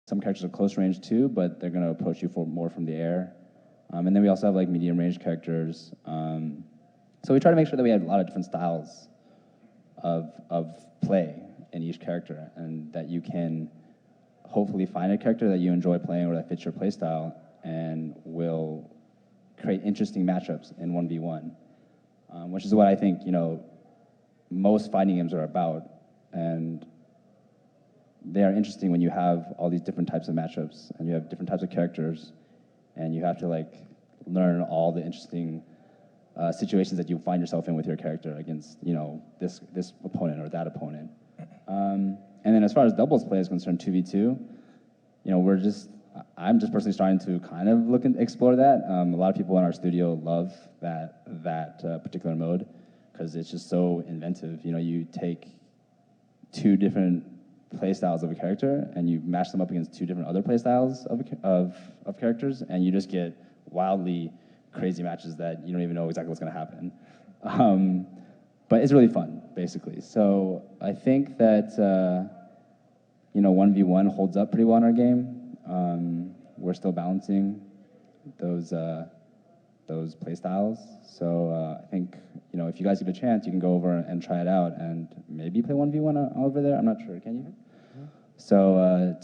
some characters are close range too, but they're going to approach you more from the air. And then we also have like medium range characters. So we try to make sure that we have a lot of different styles of play in each character, and that you can hopefully find a character that you enjoy playing or that fits your play style and will create interesting matchups in 1v1, which is what I think, you know, most fighting games are about. And they are interesting when you have all these different types of matchups and you have different types of characters, and you have to like learn all the interesting situations that you find yourself in with your character against, you know, this opponent or that opponent. And then as far as doubles play is concerned, 2v2, you know, I'm just personally starting to kind of look and explore that. A lot of people in our studio love that particular mode because it's just so inventive. You know, you take two different play styles of a character and you match them up against two different other play styles of characters, and you just get wildly crazy matches that you don't even know exactly what's going to happen. But it's really fun, basically. So I think that, you know, 1v1 holds up pretty well in our game. We're still balancing those play styles. So I think, you know, if you guys get a chance, you can go over and try it out and maybe play 1v1 over there. I'm not sure, can you? Mm-hmm. So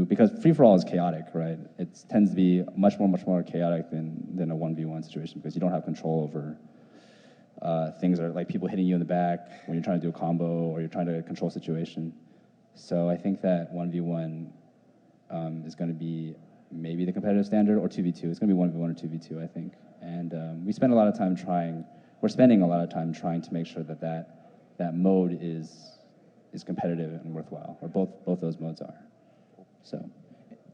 because free-for-all is chaotic, right? It tends to be much more chaotic than a 1v1 situation because you don't have control over things that are like people hitting you in the back when you're trying to do a combo or you're trying to control a situation. So I think that 1v1 is going to be maybe the competitive standard, or 2v2. It's going to be 1v1 or 2v2, I think. And we're spending a lot of time trying to make sure that mode is competitive and worthwhile, or both those modes are. So.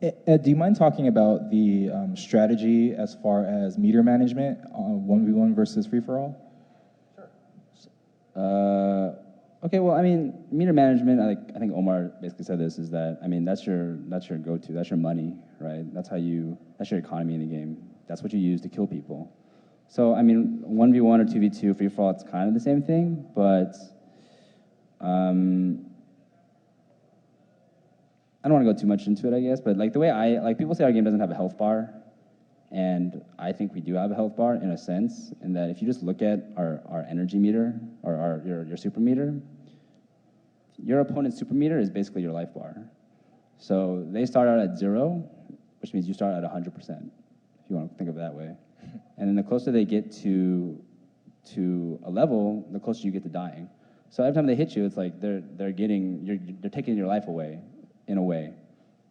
Ed, do you mind talking about the strategy as far as meter management on 1v1 versus free-for-all? Sure. Okay, well, I mean, meter management, I think Omar basically said this, is that, I mean, that's your go-to, that's your money, right? That's your economy in the game. That's what you use to kill people. So, I mean, 1v1 or 2v2, free-for-all, it's kind of the same thing, but I don't want to go too much into it, I guess, but like the way people say our game doesn't have a health bar, and I think we do have a health bar in a sense, in that if you just look at our energy meter, or your super meter, your opponent's super meter is basically your life bar. So they start out at 0, which means you start at 100%, if you want to think of it that way. And then the closer they get to a level, the closer you get to dying. So every time they hit you, it's like they're taking your life away, in a way.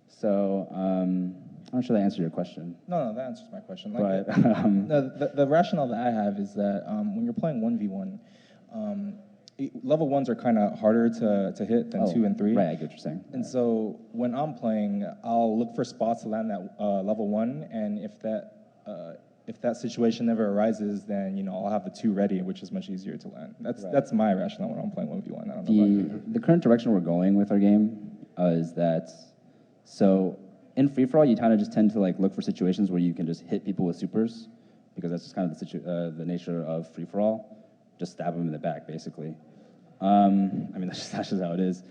So I'm not sure that answered your question. No, that answers my question. Like, but the rationale that I have is that when you're playing 1v1, level 1s are kind of harder to hit than 2 and 3. Right, I get what you're saying. And so when I'm playing, I'll look for spots to land that level 1, and if that situation never arises, then, you know, I'll have the 2 ready, which is much easier to land. That's my rationale when I'm playing 1v1. I don't know about you. The current direction we're going with our game is that, so in free-for-all, you kind of just tend to like look for situations where you can just hit people with supers, because that's just kind of the nature of free-for-all. Just stab them in the back, basically. I mean, that's just how it is.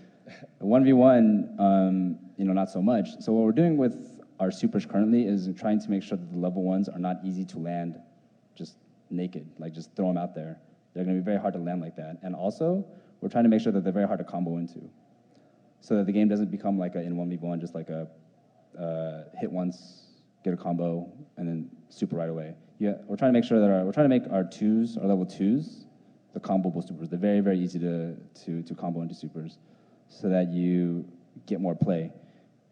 1v1, you know, not so much. So what we're doing with our supers currently is trying to make sure that the level 1s are not easy to land just naked, like just throw them out there. They're going to be very hard to land like that. And also, we're trying to make sure that they're very hard to combo into, so that the game doesn't become like in 1v1 just like a hit once, get a combo, and then super right away. Yeah, we're trying to make sure that our level 2s, the comboable supers, they're very, very easy to combo into supers, so that you get more play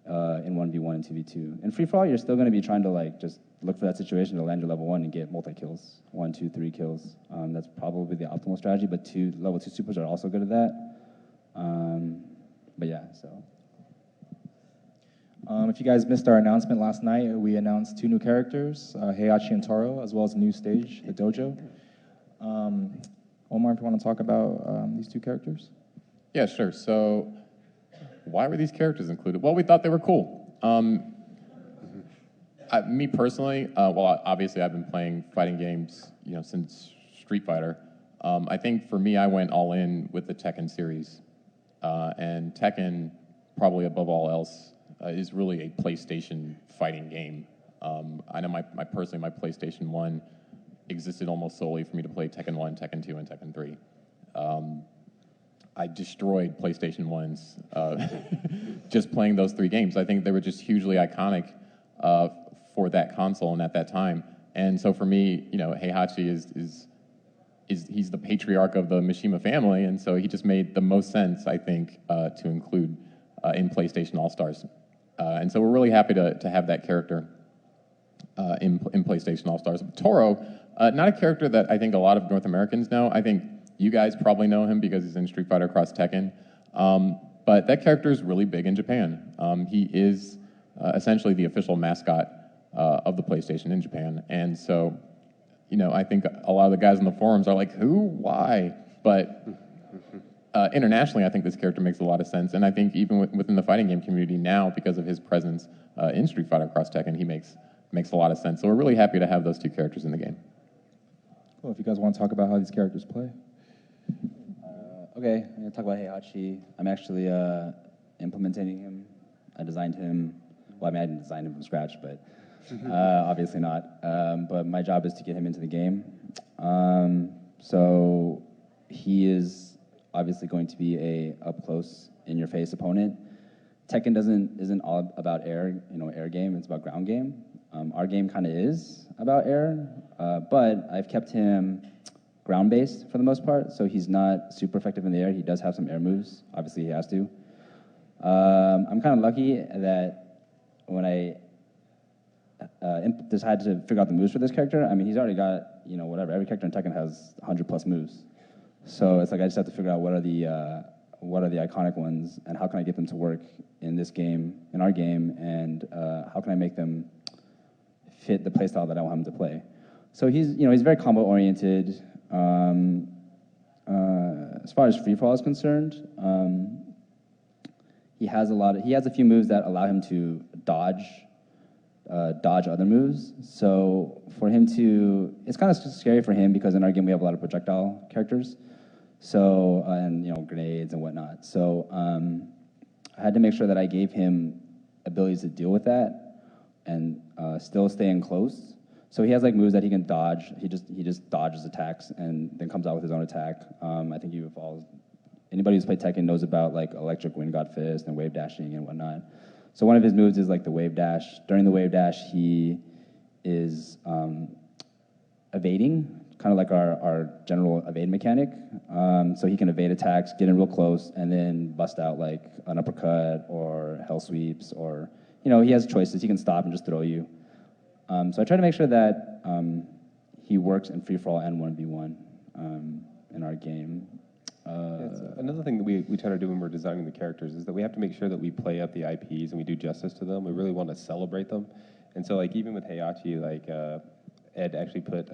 in 1v1 and 2v2. In free-for-all, you're still going to be trying to like just look for that situation to land your level 1 and get multi-kills, 1, 2, 3 kills. That's probably the optimal strategy, but level 2 supers are also good at that. But yeah, so. If you guys missed our announcement last night, we announced 2 new characters, Heihachi and Taro, as well as a new stage, the dojo. Omar, if you want to talk about these 2 characters? Yeah, sure. So why were these characters included? Well, we thought they were cool. Me personally, well, obviously I've been playing fighting games, you know, since Street Fighter. I think for me, I went all in with the Tekken series. And Tekken, probably above all else, is really a PlayStation fighting game. I know personally, my PlayStation 1 existed almost solely for me to play Tekken 1, Tekken 2, and Tekken 3. I destroyed PlayStation 1s just playing those 3 games. I think they were just hugely iconic for that console and at that time. And so for me, Heihachi is he's the patriarch of the Mishima family, and so he just made the most sense, I think, to include in PlayStation All-Stars. And so we're really happy to have that character in PlayStation All-Stars. Toro, not a character that I think a lot of North Americans know. I think you guys probably know him because he's in Street Fighter Cross Tekken. But that character is really big in Japan. He is essentially the official mascot of the PlayStation in Japan. And so, I think a lot of the guys in the forums are like, who? Why? But internationally, I think this character makes a lot of sense. And I think even within the fighting game community now, because of his presence in Street Fighter Cross Tekken, he makes a lot of sense. So we're really happy to have those 2 characters in the game. Cool. If you guys want to talk about how these characters play. Okay, I'm going to talk about Heihachi. I'm actually implementing him. I designed him. Well, I didn't design him from scratch, but obviously not. But my job is to get him into the game. So he is obviously going to be a up-close, in-your-face opponent. Tekken isn't all about air game. It's about ground game. Our game kind of is about air, but I've kept him ground-based for the most part, so he's not super effective in the air. He does have some air moves. Obviously, he has to. I'm kind of lucky that when I decided to figure out the moves for this character, he's already got, whatever. Every character in Tekken has 100-plus moves. So it's like I just have to figure out what are the iconic ones, and how can I get them to work in this game, in our game, and how can I make them fit the playstyle that I want him to play. So he's very combo-oriented. As far as free-for-all is concerned, he has a few moves that allow him to dodge other moves. So for him it's kind of scary for him because in our game we have a lot of projectile characters. So, and grenades and whatnot. So I had to make sure that I gave him abilities to deal with that and still stay in close. So he has moves that he can dodge. He just dodges attacks and then comes out with his own attack. I think anybody who's played Tekken knows about electric wind god fist and wave dashing and whatnot. So one of his moves is the wave dash. During the wave dash, he is evading, kind of like our general evade mechanic. So he can evade attacks, get in real close, and then bust out an uppercut or hell sweeps, or he has choices. He can stop and just throw you. So I try to make sure that he works in free-for-all and 1v1 in our game. Another thing that we try to do when we're designing the characters is that we have to make sure that we play up the IPs and we do justice to them. We really want to celebrate them. And so even with Heihachi, Ed actually put,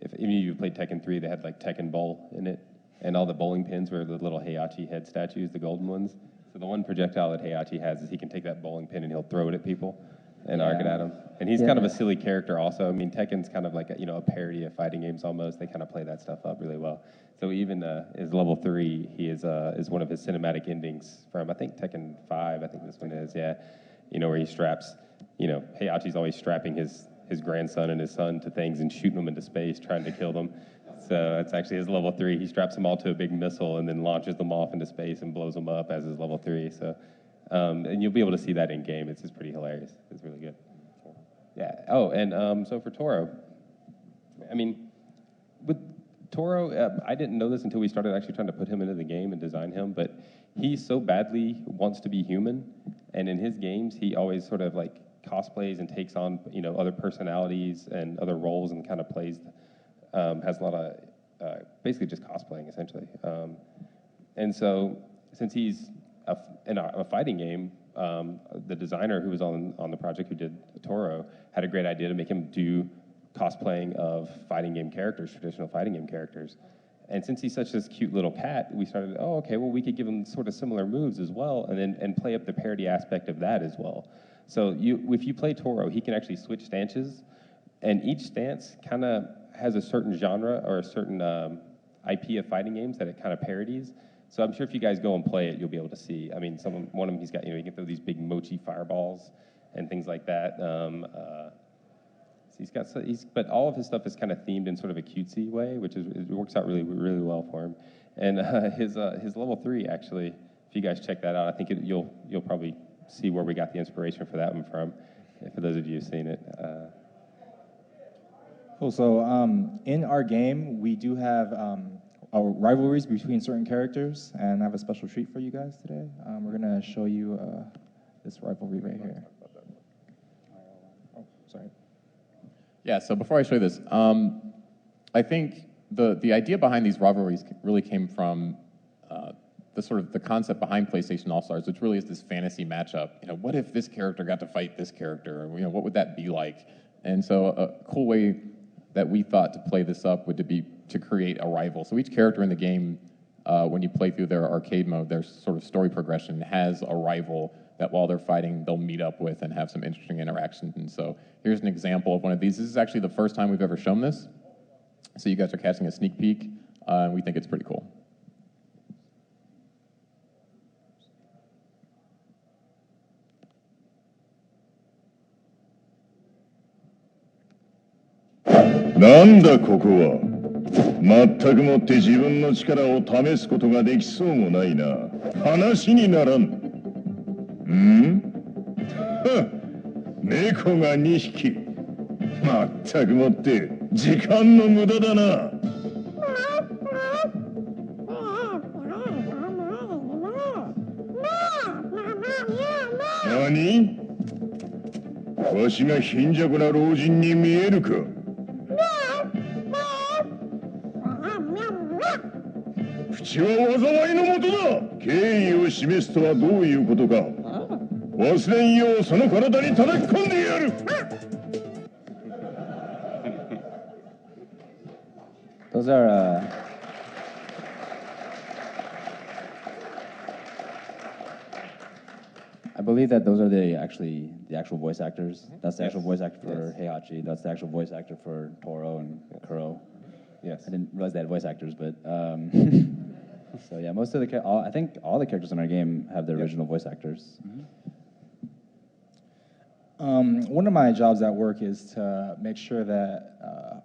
if any of you played Tekken 3, they had Tekken Bowl in it. And all the bowling pins were the little Heihachi head statues, the golden ones. So the one projectile that Heihachi has is he can take that bowling pin and he'll throw it at people and arc it at them. And he's kind of a silly character also. Tekken's kind of a parody of fighting games almost. They kind of play that stuff up really well. So even as level 3, he is one of his cinematic endings from, I think, Tekken 5, I think this one is, where he straps, Heihachi's always strapping his grandson and his son to things and shooting them into space, trying to kill them. So it's actually his level 3. He straps them all to a big missile and then launches them off into space and blows them up as his level 3. So, and you'll be able to see that in game. It's just pretty hilarious. It's really good. Yeah. Oh, and so for Toro, with Toro, I didn't know this until we started actually trying to put him into the game and design him, but he so badly wants to be human, and in his games, he always sort of cosplays and takes on other personalities and other roles and kind of plays, has a lot of basically just cosplaying essentially. And so since he's in a fighting game, the designer who was on the project who did Toro had a great idea to make him do cosplaying of fighting game characters, traditional fighting game characters. And since he's such this cute little cat, we started, we could give him sort of similar moves as well and play up the parody aspect of that as well. So if you play Toro, he can actually switch stances, and each stance kind of has a certain genre or a certain IP of fighting games that it kind of parodies. So I'm sure if you guys go and play it, you'll be able to see. I mean, one of them, he's got, you can throw these big mochi fireballs and things like that. So but all of his stuff is kind of themed in sort of a cutesy way, which it works out really, really well for him. And his level 3, actually, if you guys check that out, I think you'll probably see where we got the inspiration for that one from, for those of you who've seen it. Cool. So in our game, we do have our rivalries between certain characters, and I have a special treat for you guys today. We're going to show you this rivalry right here. Oh, sorry. Yeah, so before I show you this, I think the idea behind these rivalries really came from the concept behind PlayStation All-Stars, which really is this fantasy matchup. What if this character got to fight this character? What would that be like? And so a cool way that we thought to play this up would be to create a rival. So each character in the game, when you play through their arcade mode, their sort of story progression has a rival that while they're fighting, they'll meet up with and have some interesting interactions. And so here's an example of one of these. This is actually the first time we've ever shown this. So you guys are catching a sneak peek, and we think it's pretty cool. Nandaここは全くもって自分の力を試すことができそうもないな。話にならん。猫が2匹。全くもって時間の無駄だな。何？わしが貧弱な老人に見えるか？口は災いのもとだ。敬意を示すとはどういうことか。忘れんようその体に叩き込んでやる。Those are. I believe that those are the actual voice actors. That's the actual voice actor for Heihachi. That's the actual voice actor for Toro and Kuro. Yes. I didn't realize they had voice actors, but so yeah, most of I think all the characters in our game have their original voice actors. One of my jobs at work is to make sure that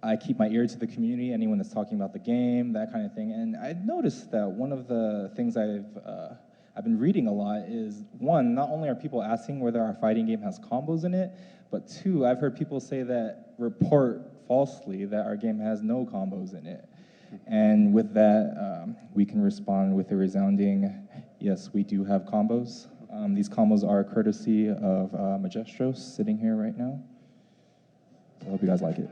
I keep my ear to the community, anyone that's talking about the game, that kind of thing. And I noticed that one of the things I've been reading a lot is, one, not only are people asking whether our fighting game has combos in it, but two, I've heard people say that report falsely that our game has no combos in it. And with that, we can respond with a resounding, yes, we do have combos. These combos are courtesy of Majestros sitting here right now. So I hope you guys like it.